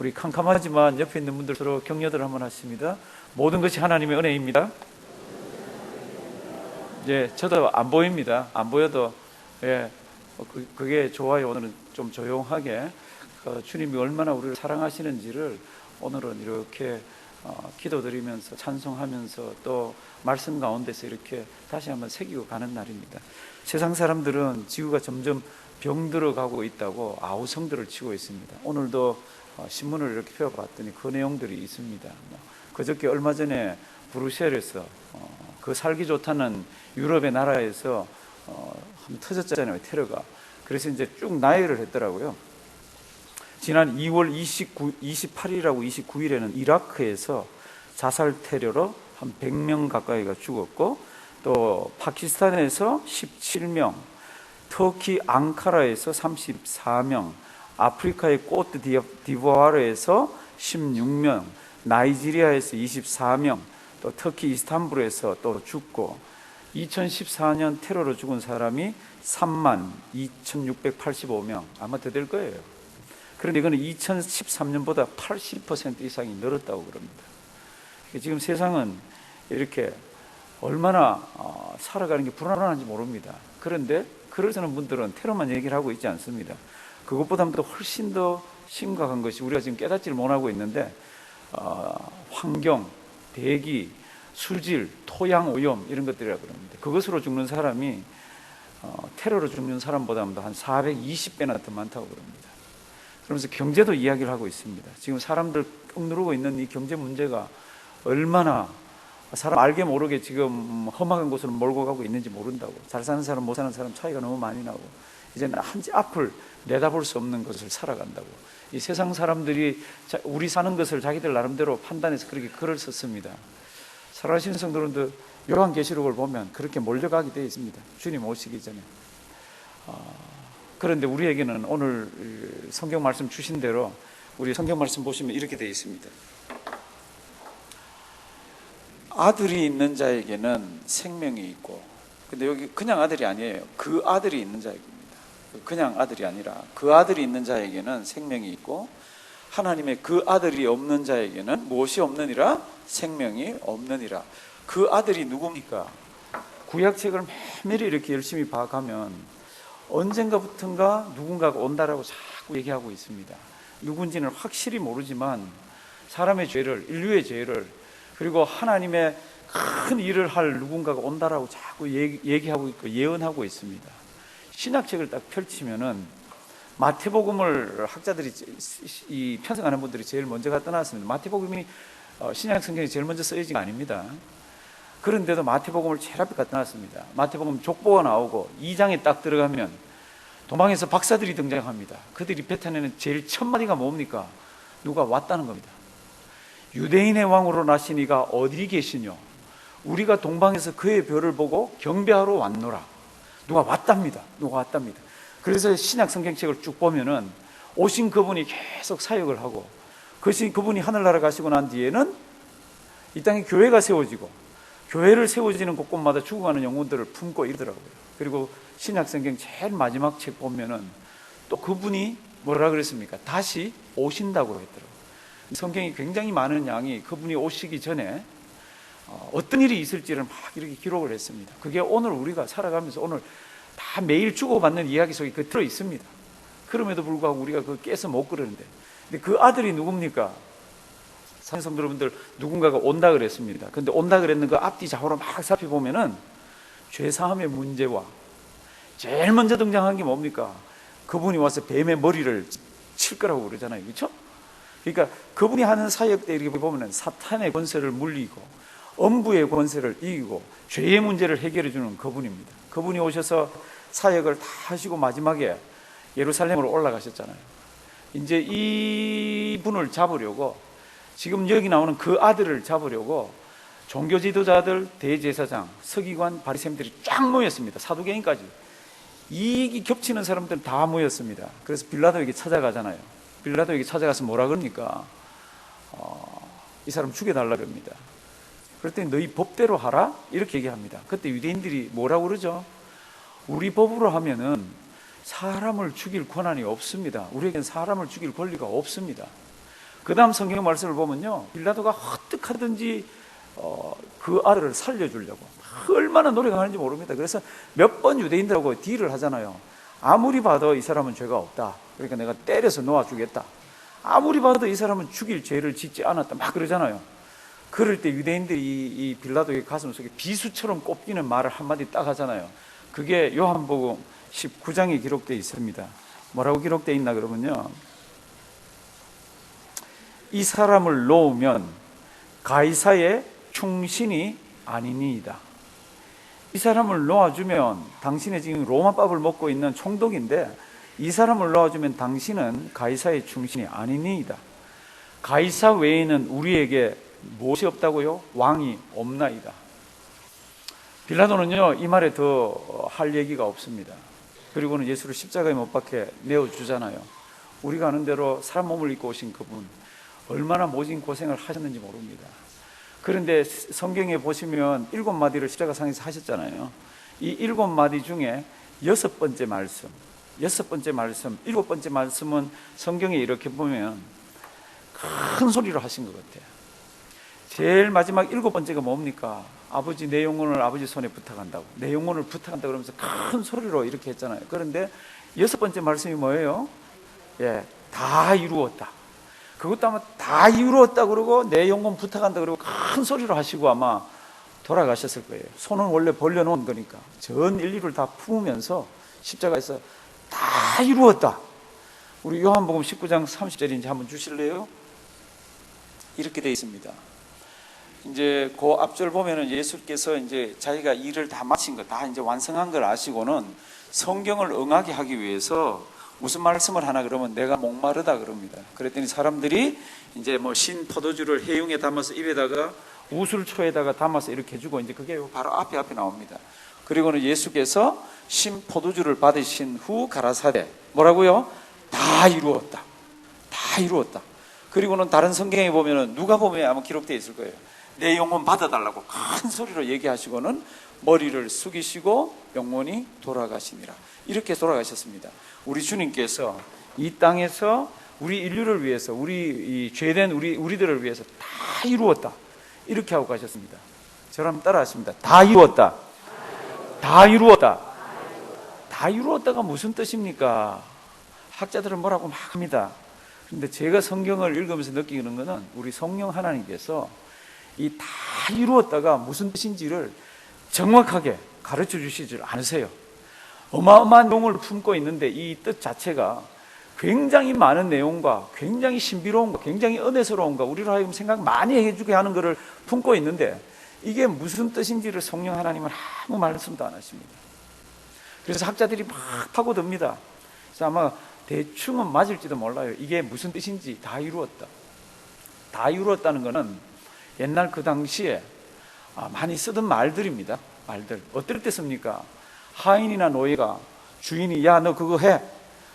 우리 캄캄하지만 옆에 있는 분들 서로 격려들 한번 하십니다. 모든 것이 하나님의 은혜입니다. 예, 저도 안 보입니다. 안 보여도 예, 그게 좋아요. 오늘은 좀 조용하게 주님이 얼마나 우리를 사랑하시는지를 오늘은 이렇게 기도드리면서 찬송하면서 또 말씀 가운데서 이렇게 다시 한번 새기고 가는 날입니다. 세상 사람들은 지구가 점점 병들어가고 있다고 아우성들을 치고 있습니다. 오늘도 신문을 이렇게 펴봤더니 그 내용들이 있습니다. 그저께 얼마 전에 브뤼셀에서 그 살기 좋다는 유럽의 나라에서 한번 터졌잖아요, 테러가. 그래서 이제 쭉 나열을 했더라고요. 지난 2월 28일하고 29일에는 이라크에서 자살 테러로 한 100명 가까이가 죽었고, 또 파키스탄에서 17명, 터키 앙카라에서 34명, 아프리카의 코트 디부아르에서 16명, 나이지리아에서 24명, 또 터키 이스탄불에서 또 죽고, 2014년 테러로 죽은 사람이 32,685명, 아마 더 될 거예요. 그런데 이거는 2013년보다 80% 이상이 늘었다고 그럽니다. 지금 세상은 이렇게 얼마나 살아가는 게 불안한지 모릅니다. 그런데 그러시는 분들은 테러만 얘기를 하고 있지 않습니다. 그것보다도 훨씬 더 심각한 것이 우리가 지금 깨닫지를 못하고 있는데, 환경, 대기, 수질, 토양 오염 이런 것들이라고 그럽니다. 그것으로 죽는 사람이 테러로 죽는 사람보다도 한 420배나 더 많다고 그럽니다. 그러면서 경제도 이야기를 하고 있습니다. 지금 사람들 꾹 누르고 있는 이 경제 문제가 얼마나 사람 알게 모르게 지금 험악한 곳으로 몰고 가고 있는지 모른다고. 잘 사는 사람 못 사는 사람 차이가 너무 많이 나고, 이제는 한치 앞을 내다볼 수 없는 것을 살아간다고. 이 세상 사람들이 우리 사는 것을 자기들 나름대로 판단해서 그렇게 글을 썼습니다. 살아계신 성도님들 요한계시록을 보면 그렇게 몰려가게 되어 있습니다. 주님 오시기 전에. 그런데 우리에게는 오늘 성경 말씀 주신 대로 우리 성경 말씀 보시면 이렇게 되어 있습니다. 아들이 있는 자에게는 생명이 있고, 근데 여기 그냥 아들이 아니에요. 그 아들이 있는 자에게입니다. 그냥 아들이 아니라 그 아들이 있는 자에게는 생명이 있고, 하나님의 그 아들이 없는 자에게는 무엇이 없느니라? 생명이 없느니라. 그 아들이 누굽니까? 구약책을 매일 이렇게 열심히 봐가면 언젠가부턴가 누군가가 온다라고 자꾸 얘기하고 있습니다. 누군지는 확실히 모르지만 사람의 죄를, 인류의 죄를, 그리고 하나님의 큰 일을 할 누군가가 온다라고 자꾸 얘기하고 있고 예언하고 있습니다. 신약책을 딱 펼치면은 마태복음을 학자들이, 이 편성하는 분들이 제일 먼저 갖다 놨습니다. 마태복음이 신약 성경이 제일 먼저 쓰여진 거 아닙니다. 그런데도 마태복음을 제일 앞에 갖다 놨습니다. 마태복음 족보가 나오고 2장에 딱 들어가면 도망에서 박사들이 등장합니다. 그들이 뱉어내는 제일 첫 마디가 뭡니까? 누가 왔다는 겁니다. 유대인의 왕으로 나신 이가 어디 계시뇨? 우리가 동방에서 그의 별을 보고 경배하러 왔노라. 누가 왔답니다. 누가 왔답니다. 그래서 신약 성경책을 쭉 보면은 오신 그분이 계속 사역을 하고, 그분이 하늘나라 가시고 난 뒤에는 이 땅에 교회가 세워지고, 교회를 세워지는 곳곳마다 죽어가는 영혼들을 품고 이러더라고요. 그리고 신약 성경 제일 마지막 책 보면은 또 그분이 뭐라 그랬습니까? 다시 오신다고 했더라고요. 성경이 굉장히 많은 양이 그분이 오시기 전에 어떤 일이 있을지를 막 이렇게 기록을 했습니다. 그게 오늘 우리가 살아가면서 오늘 다 매일 주고받는 이야기 속에 그 들어 있습니다. 그럼에도 불구하고 우리가 그거 깨서 못 그러는데, 근데 그 아들이 누굽니까? 성도 여러분들, 누군가가 온다 그랬습니다. 근데 온다 그랬는 그 앞뒤 좌우로 막 살펴보면은 죄사함의 문제와 제일 먼저 등장한 게 뭡니까? 그분이 와서 뱀의 머리를 칠 거라고 그러잖아요. 그렇죠? 그러니까 그분이 하는 사역 때 이렇게 보면은 사탄의 권세를 물리고 엄부의 권세를 이기고 죄의 문제를 해결해 주는 그분입니다. 그분이 오셔서 사역을 다 하시고 마지막에 예루살렘으로 올라가셨잖아요. 이제 이분을 잡으려고, 지금 여기 나오는 그 아들을 잡으려고 종교 지도자들, 대제사장, 서기관, 바리새인들이 쫙 모였습니다. 사두개인까지. 이익이 겹치는 사람들은 다 모였습니다. 그래서 빌라도에게 찾아가잖아요. 빌라도에게 찾아가서 뭐라 그럽니까? 이 사람 죽여달라 그럽니다. 그랬더니 너희 법대로 하라? 이렇게 얘기합니다. 그때 유대인들이 뭐라고 그러죠? 우리 법으로 하면은 사람을 죽일 권한이 없습니다. 우리에겐 사람을 죽일 권리가 없습니다. 그 다음 성경 말씀을 보면요, 빌라도가 어떡하든지 그 아들을 살려주려고 얼마나 노력하는지 모릅니다. 그래서 몇 번 유대인들하고 딜을 하잖아요. 아무리 봐도 이 사람은 죄가 없다, 그러니까 내가 때려서 놓아주겠다. 아무리 봐도 이 사람은 죽일 죄를 짓지 않았다, 막 그러잖아요. 그럴 때 유대인들이 이 빌라도의 가슴 속에 비수처럼 꼽히는 말을 한마디 딱 하잖아요. 그게 요한복음 19장에 기록되어 있습니다. 뭐라고 기록되어 있나 그러면요, 이 사람을 놓으면 가이사의 충신이 아니니이다. 이 사람을 놓아주면 당신의 지금 로마밥을 먹고 있는 총독인데, 이 사람을 놓아주면 당신은 가이사의 충신이 아니니이다. 가이사 외에는 우리에게 무엇이 없다고요? 왕이 없나이다. 빌라도는요, 이 말에 더 할 얘기가 없습니다. 그리고는 예수를 십자가에 못 박혀 내어주잖아요. 우리가 아는 대로 사람 몸을 입고 오신 그분, 얼마나 모진 고생을 하셨는지 모릅니다. 그런데 성경에 보시면 7마디를 십자가상에서 하셨잖아요. 이 7마디 중에 6번째 말씀, 7번째 말씀은 성경에 이렇게 보면 큰 소리로 하신 것 같아요. 제일 마지막 7번째가 뭡니까? 아버지, 내 영혼을 아버지 손에 부탁한다고, 내 영혼을 부탁한다 그러면서 큰 소리로 이렇게 했잖아요. 그런데 6번째 말씀이 뭐예요? 다 이루었다. 그것도 아마 다 이루었다 그러고 내 영혼 부탁한다 그러고 큰 소리로 하시고 아마 돌아가셨을 거예요. 손은 원래 벌려놓은 거니까 전 인류를 다 품으면서 십자가에서 다 이루었다. 우리 요한복음 19장 30절인지 한번 주실래요? 이렇게 되어 있습니다. 이제 그 앞절 보면은 예수께서 이제 자기가 일을 다 마친 거, 다 이제 완성한 걸 아시고는 성경을 응하게 하기 위해서 무슨 말씀을 하나 그러면 내가 목마르다 그럽니다. 그랬더니 사람들이 이제 뭐 신 포도주를 해융에 담아서 입에다가 우술초에다가 담아서 이렇게 해주고, 이제 그게 바로 앞에 나옵니다. 그리고는 예수께서 신 포도주를 받으신 후 가라사대 뭐라고요? 다 이루었다. 다 이루었다. 그리고는 다른 성경에 보면은 누가복음에 아마 기록되어 있을 거예요. 내 영혼 받아달라고 큰 소리로 얘기하시고는 머리를 숙이시고 영혼이 돌아가시니라. 이렇게 돌아가셨습니다. 우리 주님께서 이 땅에서 우리 인류를 위해서, 우리 이 죄된 우리들을 위해서 다 이루었다, 이렇게 하고 가셨습니다. 저랑 따라 하십니다. 다 이루었다. 다 이루었다. 다 이루었다가 무슨 뜻입니까? 학자들은 뭐라고 막 합니다. 그런데 제가 성경을 읽으면서 느끼는 것은 우리 성령 하나님께서 이 다 이루었다가 무슨 뜻인지를 정확하게 가르쳐 주시질 않으세요. 어마어마한 내용을 품고 있는데 이 뜻 자체가 굉장히 많은 내용과 굉장히 신비로움과 굉장히 은혜스러움과 우리로 하여금 생각 많이 해주게 하는 것을 품고 있는데, 이게 무슨 뜻인지를 성령 하나님은 아무 말씀도 안 하십니다. 그래서 학자들이 막 파고듭니다. 그래서 아마 대충은 맞을지도 몰라요. 이게 무슨 뜻인지. 다 이루었다. 다 이루었다는 것은 옛날 그 당시에 많이 쓰던 말들입니다. 말들. 어떨 때 씁니까? 하인이나 노예가 주인이 야 너 그거 해,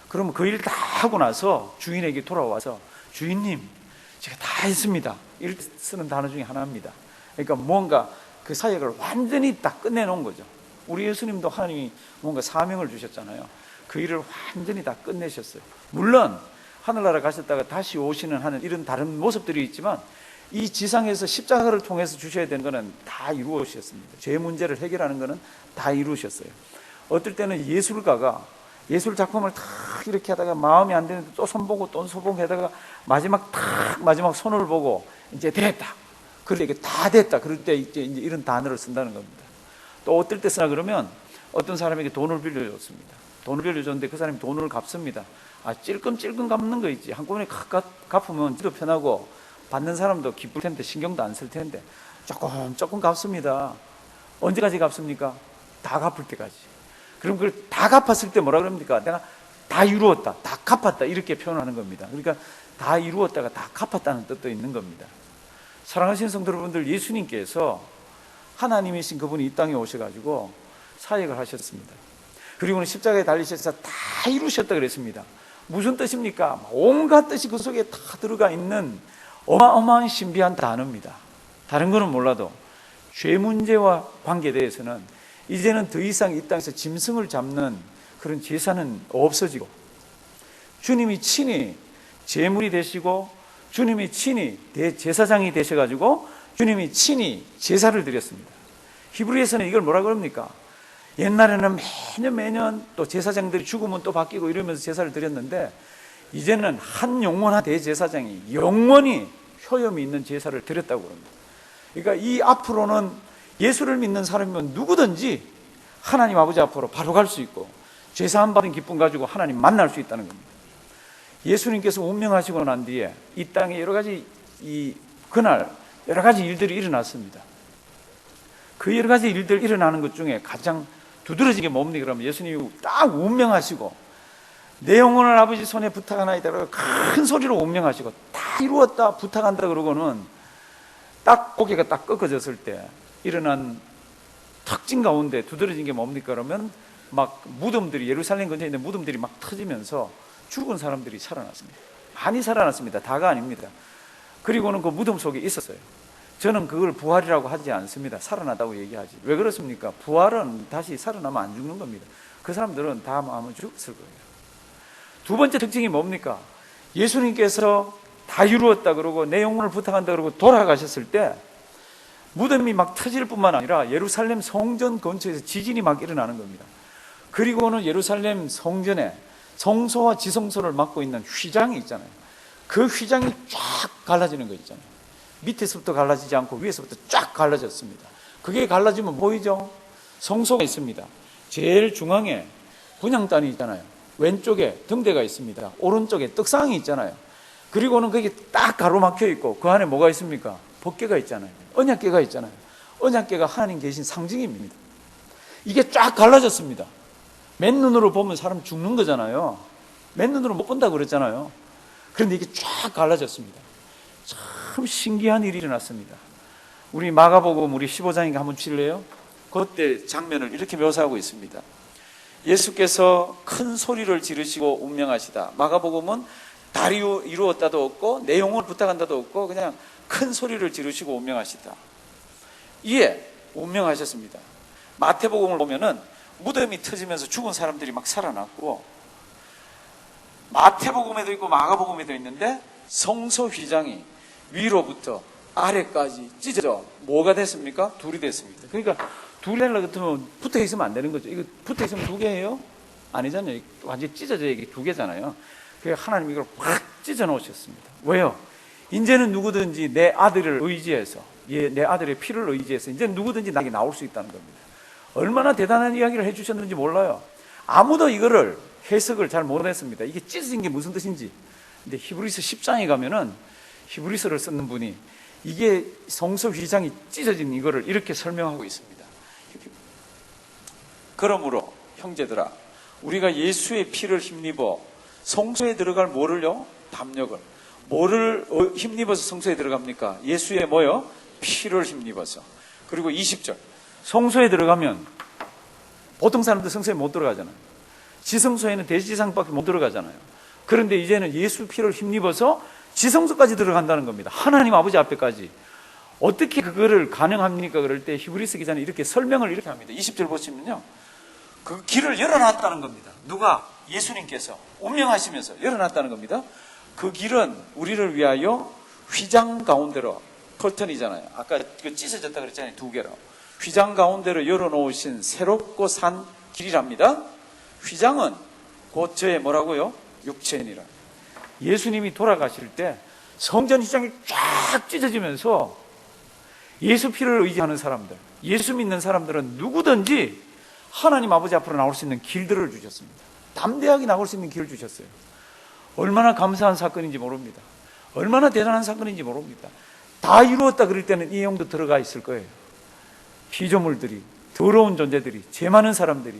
그러면 그 일 다 하고 나서 주인에게 돌아와서 주인님 제가 다 했습니다, 이럴 때 쓰는 단어 중에 하나입니다. 그러니까 뭔가 그 사역을 완전히 딱 끝내놓은 거죠. 우리 예수님도 하나님이 뭔가 사명을 주셨잖아요. 그 일을 완전히 다 끝내셨어요. 물론 하늘나라 가셨다가 다시 오시는 하는 이런 다른 모습들이 있지만, 이 지상에서 십자가를 통해서 주셔야 되는 것은 다 이루어주셨습니다. 죄 문제를 해결하는 것은 다 이루셨어요. 어떨 때는 예술가가 예술 작품을 탁 이렇게 하다가 마음이 안 되는데 또 손보고 또 손보고 하다가 마지막 손을 보고 이제 됐다, 그럴 때 이게 다 됐다, 그럴 때 이제 이런 단어를 쓴다는 겁니다. 또 어떨 때 쓰나 그러면 어떤 사람에게 돈을 빌려줬습니다. 돈을 빌려줬는데 그 사람이 돈을 갚습니다. 찔끔찔끔 갚는 거 있지. 한꺼번에 갚으면 지도 편하고 받는 사람도 기쁠 텐데 신경도 안 쓸 텐데 조금 갚습니다. 언제까지 갚습니까? 다 갚을 때까지. 그럼 그걸 다 갚았을 때 뭐라 그럽니까? 내가 다 이루었다, 다 갚았다, 이렇게 표현하는 겁니다. 그러니까 다 이루었다가 다 갚았다는 뜻도 있는 겁니다. 사랑하시는 성도 여러분들, 예수님께서 하나님이신 그분이 이 땅에 오셔가지고 사역을 하셨습니다. 그리고는 십자가에 달리셔서 다 이루셨다 그랬습니다. 무슨 뜻입니까? 온갖 뜻이 그 속에 다 들어가 있는 어마어마한 신비한 단어입니다. 다른 거는 몰라도 죄 문제와 관계에 대해서는 이제는 더 이상 이 땅에서 짐승을 잡는 그런 제사는 없어지고, 주님이 친히 제물이 되시고 주님이 친히 대제사장이 되셔가지고 주님이 친히 제사를 드렸습니다. 히브리에서는 이걸 뭐라 그럽니까? 옛날에는 매년 또 제사장들이 죽으면 또 바뀌고 이러면서 제사를 드렸는데, 이제는 한 영원한 대제사장이 영원히 효염이 있는 제사를 드렸다고 합니다. 그러니까 이 앞으로는 예수를 믿는 사람이면 누구든지 하나님 아버지 앞으로 바로 갈 수 있고 죄사함 받은 기쁨 가지고 하나님 만날 수 있다는 겁니다. 예수님께서 운명하시고 난 뒤에 이 땅에 여러 가지 그날 여러 가지 일들이 일어났습니다. 그 여러 가지 일들 일어나는 것 중에 가장 두드러진 게 뭡니까? 그러면 예수님이 딱 운명하시고 내 영혼을 아버지 손에 부탁하나이다 그러고 큰 소리로 운명하시고 다 이루었다 부탁한다 그러고는 딱 고개가 딱 꺾어졌을 때 일어난 특징 가운데 두드러진 게 뭡니까? 그러면 막 무덤들이, 예루살렘 근처에 있는 무덤들이 막 터지면서 죽은 사람들이 살아났습니다. 많이 살아났습니다. 다가 아닙니다. 그리고는 그 무덤 속에 있었어요. 저는 그걸 부활이라고 하지 않습니다. 살아나다고 얘기하지. 왜 그렇습니까? 부활은 다시 살아나면 안 죽는 겁니다. 그 사람들은 다 아마 죽었을 거예요. 두 번째 특징이 뭡니까? 예수님께서 다 이루었다 그러고 내 영혼을 부탁한다 그러고 돌아가셨을 때 무덤이 막 터질 뿐만 아니라 예루살렘 성전 근처에서 지진이 막 일어나는 겁니다. 그리고는 예루살렘 성전에 성소와 지성소를 맡고 있는 휘장이 있잖아요. 그 휘장이 쫙 갈라지는 거 있잖아요. 밑에서부터 갈라지지 않고 위에서부터 쫙 갈라졌습니다. 그게 갈라지면 보이죠? 성소가 있습니다. 제일 중앙에 분향단이 있잖아요. 왼쪽에 등대가 있습니다. 오른쪽에 떡상이 있잖아요. 그리고는 거기 딱 가로막혀 있고 그 안에 뭐가 있습니까? 법궤가 있잖아요. 언약궤가 있잖아요. 언약궤가 하나님 계신 상징입니다. 이게 쫙 갈라졌습니다. 맨눈으로 보면 사람 죽는 거잖아요. 맨눈으로 못 본다고 그랬잖아요. 그런데 이게 쫙 갈라졌습니다. 참 신기한 일이 일어났습니다. 우리 마가복음 우리 15장인가 한번 칠래요? 그때 장면을 이렇게 묘사하고 있습니다. 예수께서 큰 소리를 지르시고 운명하시다. 마가복음은 다 이루었다도 없고 내 영혼을 부탁한다도 없고 그냥 큰 소리를 지르시고 운명하시다. 이에 운명하셨습니다. 마태복음을 보면은 무덤이 터지면서 죽은 사람들이 막 살아났고, 마태복음에도 있고 마가복음에도 있는데 성소 휘장이 위로부터 아래까지 찢어져 뭐가 됐습니까? 둘이 됐습니다. 그러니까 둘이 되려고 같으면 붙어 있으면 안 되는 거죠. 이거 붙어 있으면 두 개예요? 아니잖아요. 완전히 찢어져 이게 두 개잖아요. 그래서 하나님 이걸 확 찢어 놓으셨습니다. 왜요? 이제는 누구든지 내 아들을 의지해서, 내 아들의 피를 의지해서 이제는 누구든지 나에게 나올 수 있다는 겁니다. 얼마나 대단한 이야기를 해주셨는지 몰라요. 아무도 이거를 해석을 잘 못했습니다. 이게 찢어진 게 무슨 뜻인지. 근데 히브리서 10장에 가면은 히브리서를 쓰는 분이 이게 성소 휘장이 찢어진 이거를 이렇게 설명하고 있습니다. 그러므로 형제들아, 우리가 예수의 피를 힘입어 성소에 들어갈 뭐를요? 담력을. 뭐를 힘입어서 성소에 들어갑니까? 예수의 뭐요? 피를 힘입어서. 그리고 20절. 성소에 들어가면 보통 사람들 성소에 못 들어가잖아요. 지성소에는 대지상밖에 못 들어가잖아요. 그런데 이제는 예수 피를 힘입어서 지성소까지 들어간다는 겁니다. 하나님 아버지 앞에까지. 어떻게 그거를 가능합니까? 그럴 때 히브리서 기자는 이렇게 설명을 이렇게 합니다. 20절 보시면요. 그 길을 열어놨다는 겁니다. 누가? 예수님께서 운명하시면서 열어놨다는 겁니다. 그 길은 우리를 위하여 휘장 가운데로, 커튼이잖아요. 아까 그 찢어졌다 그랬잖아요. 두 개로. 휘장 가운데로 열어놓으신 새롭고 산 길이랍니다. 휘장은 곧 저의 뭐라고요? 육체니라. 예수님이 돌아가실 때 성전 휘장이 쫙 찢어지면서 예수 피를 의지하는 사람들, 예수 믿는 사람들은 누구든지 하나님 아버지 앞으로 나올 수 있는 길들을 주셨습니다. 담대하게 나올 수 있는 길을 주셨어요. 얼마나 감사한 사건인지 모릅니다. 얼마나 대단한 사건인지 모릅니다. 다 이루었다 그럴 때는 이 영도 들어가 있을 거예요. 피조물들이, 더러운 존재들이, 죄 많은 사람들이,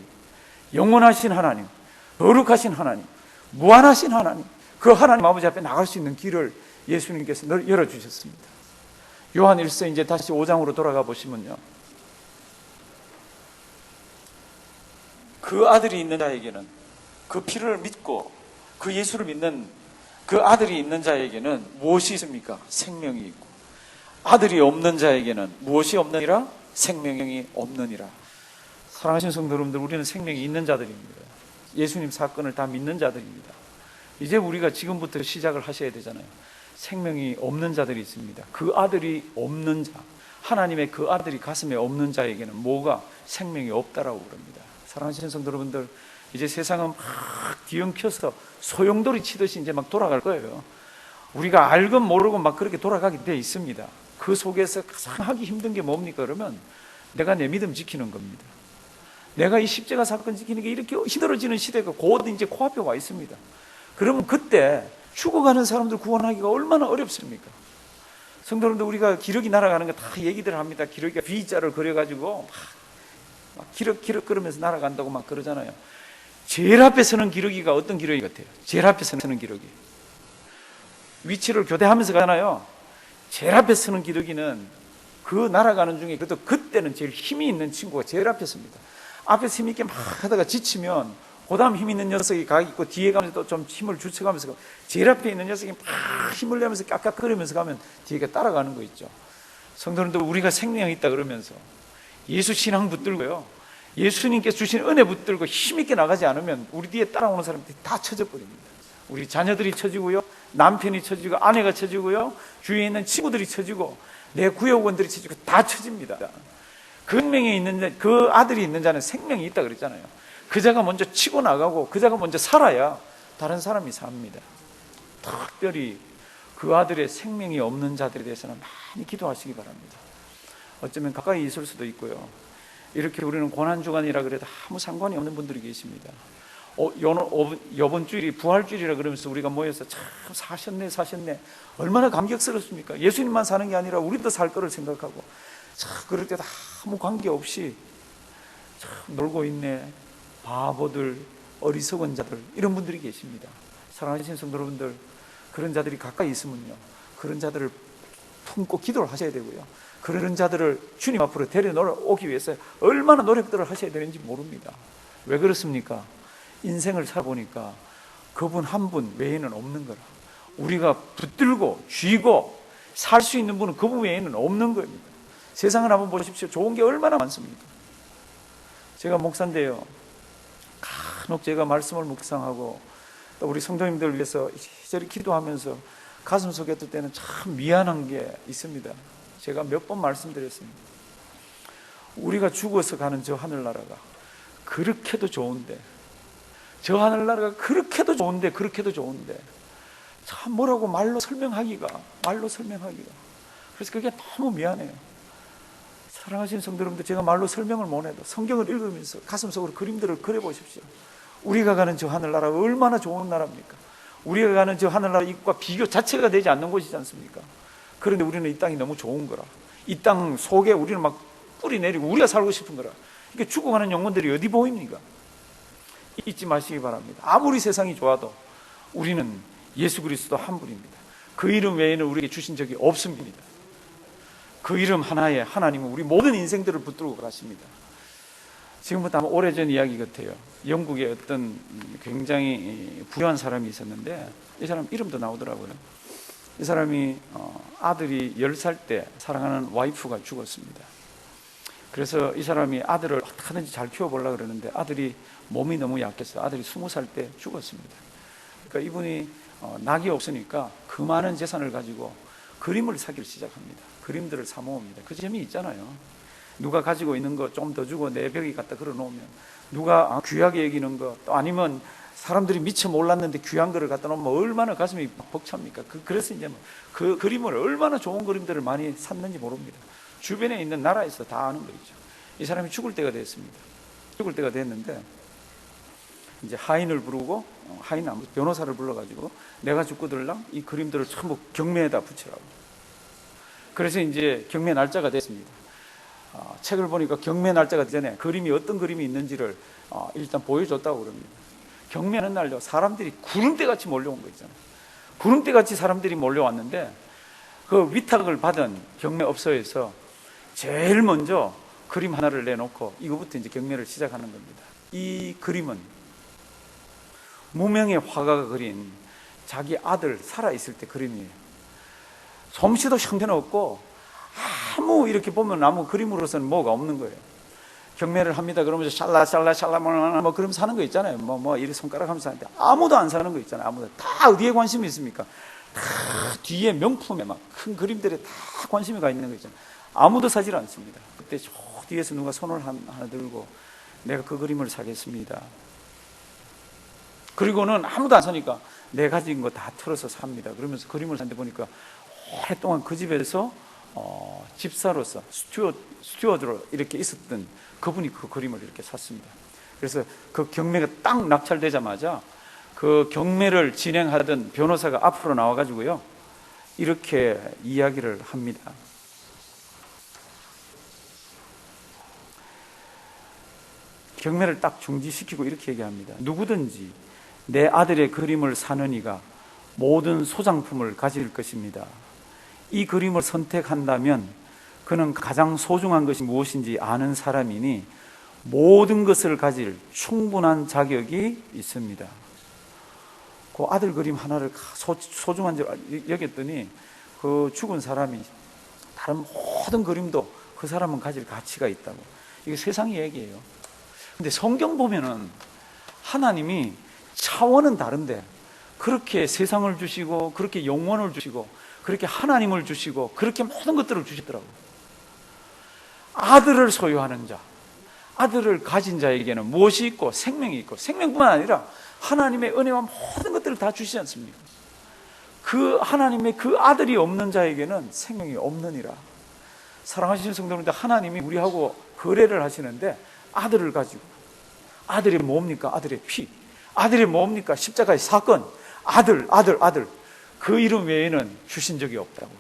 영원하신 하나님, 거룩하신 하나님, 무한하신 하나님, 그 하나님 아버지 앞에 나갈 수 있는 길을 예수님께서 열어주셨습니다. 요한 1서 이제 다시 5장으로 돌아가 보시면요. 그 아들이 있는 자에게는, 그 피를 믿고 그 예수를 믿는 그 아들이 있는 자에게는 무엇이 있습니까? 생명이 있고, 아들이 없는 자에게는 무엇이 없느니라? 생명이 없느니라. 사랑하시는 성도 여러분들, 우리는 생명이 있는 자들입니다. 예수님 사건을 다 믿는 자들입니다. 이제 우리가 지금부터 시작을 하셔야 되잖아요. 생명이 없는 자들이 있습니다. 그 아들이 없는 자, 하나님의 그 아들이 가슴에 없는 자에게는 뭐가 생명이 없다라고 그럽니다. 사랑하시는 성도 여러분들, 이제 세상은 막 뒤엉켜서 소용돌이 치듯이 이제 막 돌아갈 거예요. 우리가 알건 모르건 막 그렇게 돌아가게 돼 있습니다. 그 속에서 가장 하기 힘든 게 뭡니까? 그러면 내가 내 믿음 지키는 겁니다. 내가 이 십자가 사건 지키는 게 이렇게 힘들어지는 시대가 곧 이제 코앞에 와 있습니다. 그러면 그때 죽어가는 사람들 구원하기가 얼마나 어렵습니까? 성도 여러분들, 우리가 기러기 날아가는 거 다 얘기들 합니다. 기러기가 V자를 그려가지고 막 기럭기럭 그러면서 날아간다고 막 그러잖아요. 제일 앞에 서는 기러기가 어떤 기러기 같아요? 제일 앞에 서는 기러기. 위치를 교대하면서 가잖아요. 제일 앞에 서는 기러기는 그 날아가는 중에 그래도 그때는 제일 힘이 있는 친구가 제일 앞에 섭니다. 앞에서 힘있게 막 하다가 지치면 그 다음 힘 있는 녀석이 가 있고 뒤에 가면서 또 좀 힘을 주쳐가면서 제일 앞에 있는 녀석이 막 힘을 내면서 깍깍거리면서 가면 뒤에 따라가는 거 있죠. 성도님들, 우리가 생명이 있다 그러면서 예수 신앙 붙들고요, 예수님께서 주신 은혜 붙들고 힘있게 나가지 않으면 우리 뒤에 따라오는 사람들이 다 쳐져 버립니다. 우리 자녀들이 쳐지고요, 남편이 쳐지고, 아내가 쳐지고요, 주위에 있는 친구들이 쳐지고, 내 구역원들이 쳐지고 다 쳐집니다. 그 생명에 있는 자, 그 아들이 있는 자는 생명이 있다 그랬잖아요. 그 자가 먼저 치고 나가고 그 자가 먼저 살아야 다른 사람이 삽니다. 특별히 그 아들의 생명이 없는 자들에 대해서는 많이 기도하시기 바랍니다. 어쩌면 가까이 있을 수도 있고요, 이렇게 우리는 고난주간이라 그래도 아무 상관이 없는 분들이 계십니다. 이번 주일이 부활주일이라 그러면서 우리가 모여서 참 사셨네 얼마나 감격스럽습니까? 예수님만 사는 게 아니라 우리도 살 거를 생각하고 참 그럴 때도 아무 관계없이 참 놀고 있네, 바보들, 어리석은 자들, 이런 분들이 계십니다. 사랑하시는 성도 여러분들, 그런 자들이 가까이 있으면요, 그런 자들을 품고 기도를 하셔야 되고요, 그런 자들을 주님 앞으로 데려오기 위해서 얼마나 노력들을 하셔야 되는지 모릅니다. 왜 그렇습니까? 인생을 살아보니까 그분 한 분 외에는 없는 거라. 우리가 붙들고 쥐고 살 수 있는 분은 그분 외에는 없는 겁니다. 세상을 한번 보십시오. 좋은 게 얼마나 많습니까? 제가 목사인데요, 간혹 제가 말씀을 묵상하고 또 우리 성도님들 위해서 이리저리 기도하면서 가슴 속에 어떨 때는 참 미안한 게 있습니다. 제가 몇 번 말씀드렸습니다. 우리가 죽어서 가는 저 하늘나라가 그렇게도 좋은데, 저 하늘나라가 그렇게도 좋은데 참 뭐라고 말로 설명하기가, 그래서 그게 너무 미안해요. 사랑하시는 성도 여러분들, 제가 말로 설명을 못해도 성경을 읽으면서 가슴속으로 그림들을 그려보십시오. 우리가 가는 저 하늘나라가 얼마나 좋은 나라입니까? 우리가 가는 저 하늘나라 이것과 비교 자체가 되지 않는 곳이지 않습니까? 그런데 우리는 이 땅이 너무 좋은 거라, 이 땅 속에 우리는 막 뿌리 내리고 우리가 살고 싶은 거라, 이게 죽어가는 영혼들이 어디 보입니까? 잊지 마시기 바랍니다. 아무리 세상이 좋아도 우리는 예수 그리스도 한 분입니다. 그 이름 외에는 우리에게 주신 적이 없습니다. 그 이름 하나에 하나님은 우리 모든 인생들을 붙들고 가십니다. 지금부터 아마 오래전 이야기 같아요. 영국에 어떤 굉장히 부유한 사람이 있었는데 이 사람 이름도 나오더라고요. 이 사람이 아들이 10살 때 사랑하는 와이프가 죽었습니다. 그래서 이 사람이 아들을 어떻게 하든지 잘 키워보려고 그러는데 아들이 몸이 너무 약해서 아들이 20살 때 죽었습니다. 그러니까 이분이 낙이 없으니까 그 많은 재산을 가지고 그림을 사기를 시작합니다. 그림들을 사 모읍니다. 그 재미 있잖아요. 누가 가지고 있는 거 좀 더 주고 내 벽에 갖다 걸어 놓으면, 누가 귀하게 여기는 거, 또 아니면 사람들이 미처 몰랐는데 귀한 거를 갖다 놓으면 얼마나 가슴이 벅찹니까? 그래서 이제 그 그림을, 얼마나 좋은 그림들을 많이 샀는지 모릅니다. 주변에 있는 나라에서 다 아는 거죠. 이 사람이 죽을 때가 됐습니다. 죽을 때가 됐는데 이제 하인을 부르고, 하인 변호사를 불러가지고 내가 죽고들랑 이 그림들을 전부 경매에다 붙이라고. 그래서 이제 경매 날짜가 됐습니다. 책을 보니까 경매 날짜가 전에 그림이 어떤 그림이 있는지를 일단 보여줬다고 그럽니다. 경매하는 날요, 사람들이 구름대같이 몰려온 거 있잖아요. 구름대같이 사람들이 몰려왔는데 그 위탁을 받은 경매업소에서 제일 먼저 그림 하나를 내놓고 이거부터 이제 경매를 시작하는 겁니다. 이 그림은 무명의 화가가 그린 자기 아들 살아있을 때 그림이에요. 솜씨도 형편없고 아무, 이렇게 보면 아무 그림으로서는 뭐가 없는 거예요. 경매를 합니다. 그러면서 샬라 뭐 그러면서 하는 거 있잖아요. 뭐 이렇게 손가락 하면서 하는데 아무도 안 사는 거 있잖아요. 아무도. 다 어디에 관심이 있습니까? 다 뒤에 명품에 막 큰 그림들에 다 관심이 가 있는 거 있잖아요. 아무도 사질 않습니다. 그때 저 뒤에서 누가 손을 하나 들고 내가 그 그림을 사겠습니다. 그리고는 아무도 안 사니까 내 가진 거 다 털어서 삽니다. 그러면서 그림을 샀는데 보니까 오랫동안 그 집에서 집사로서 스튜어드로 이렇게 있었던 그분이 그 그림을 이렇게 샀습니다. 그래서 그 경매가 딱 낙찰되자마자 그 경매를 진행하던 변호사가 앞으로 나와가지고요, 이렇게 이야기를 합니다. 경매를 딱 중지시키고 이렇게 얘기합니다. 누구든지 내 아들의 그림을 사는 이가 모든 소장품을 가질 것입니다. 이 그림을 선택한다면 그는 가장 소중한 것이 무엇인지 아는 사람이니 모든 것을 가질 충분한 자격이 있습니다. 그 아들 그림 하나를 소중한 줄 여겼더니 그 죽은 사람이 다른 모든 그림도 그 사람은 가질 가치가 있다고. 이게 세상의 얘기예요. 근데 성경 보면은 하나님이 차원은 다른데 그렇게 세상을 주시고 그렇게 영원을 주시고 그렇게 하나님을 주시고 그렇게 모든 것들을 주시더라고요. 아들을 소유하는 자, 아들을 가진 자에게는 무엇이 있고 생명이 있고, 생명뿐만 아니라 하나님의 은혜와 모든 것들을 다 주시지 않습니까? 그 하나님의 그 아들이 없는 자에게는 생명이 없느니라. 사랑하시는 성도님들, 하나님이 우리하고 거래를 하시는데 아들을 가지고, 아들이 뭡니까? 아들의 피. 아들이 뭡니까? 십자가의 사건. 아들. 그 이름 외에는 주신 적이 없다고.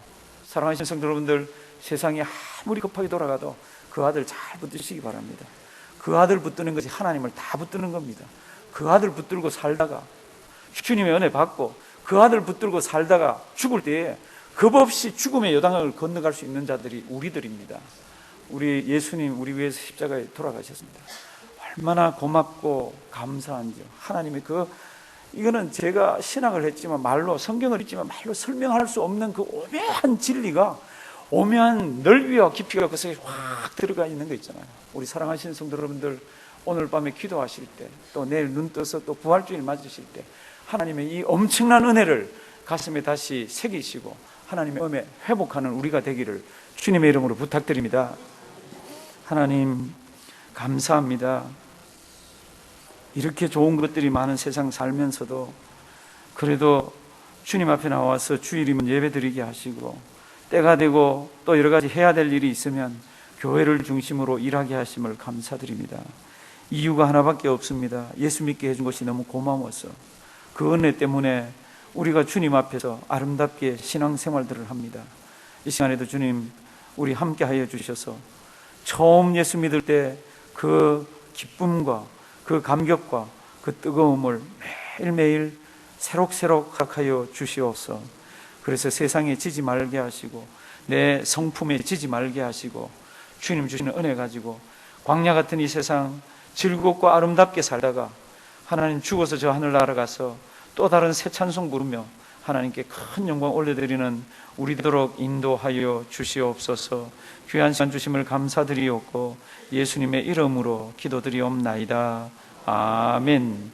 사랑하시는 성도 여러분들, 세상이 아무리 급하게 돌아가도 그 아들 잘 붙드시기 바랍니다. 그 아들 붙드는 것이 하나님을 다 붙드는 겁니다. 그 아들 붙들고 살다가 주님의 은혜 받고 그 아들 붙들고 살다가 죽을 때에 겁없이 죽음의 여당을 건너갈 수 있는 자들이 우리들입니다. 우리 예수님 우리 위해서 십자가에 돌아가셨습니다. 얼마나 고맙고 감사한지요. 하나님의 이거는 제가 신학을 했지만 말로, 성경을 읽지만 말로 설명할 수 없는 그 오묘한 진리가, 오묘한 넓이와 깊이가 그 속에 확 들어가 있는 거 있잖아요. 우리 사랑하시는 성도 여러분들, 오늘 밤에 기도하실 때, 또 내일 눈 떠서 또 부활주일 맞으실 때 하나님의 이 엄청난 은혜를 가슴에 다시 새기시고 하나님의 은혜 회복하는 우리가 되기를 주님의 이름으로 부탁드립니다. 하나님 감사합니다. 이렇게 좋은 것들이 많은 세상 살면서도 그래도 주님 앞에 나와서 주일이면 예배 드리게 하시고, 때가 되고 또 여러 가지 해야 될 일이 있으면 교회를 중심으로 일하게 하심을 감사드립니다. 이유가 하나밖에 없습니다. 예수 믿게 해준 것이 너무 고마워서, 그 은혜 때문에 우리가 주님 앞에서 아름답게 신앙생활들을 합니다. 이 시간에도 주님 우리 함께 하여 주셔서 처음 예수 믿을 때 그 기쁨과 그 감격과 그 뜨거움을 매일매일 새록새록 허락하여 주시옵소서. 그래서 세상에 지지 말게 하시고 내 성품에 지지 말게 하시고 주님 주시는 은혜 가지고 광야 같은 이 세상 즐겁고 아름답게 살다가 하나님 죽어서 저 하늘나라 가서 또 다른 새 찬송 부르며 하나님께 큰 영광 올려드리는 우리 되도록 인도하여 주시옵소서. 귀한 시간 주심을 감사드리옵고 예수님의 이름으로 기도드리옵나이다. 아멘.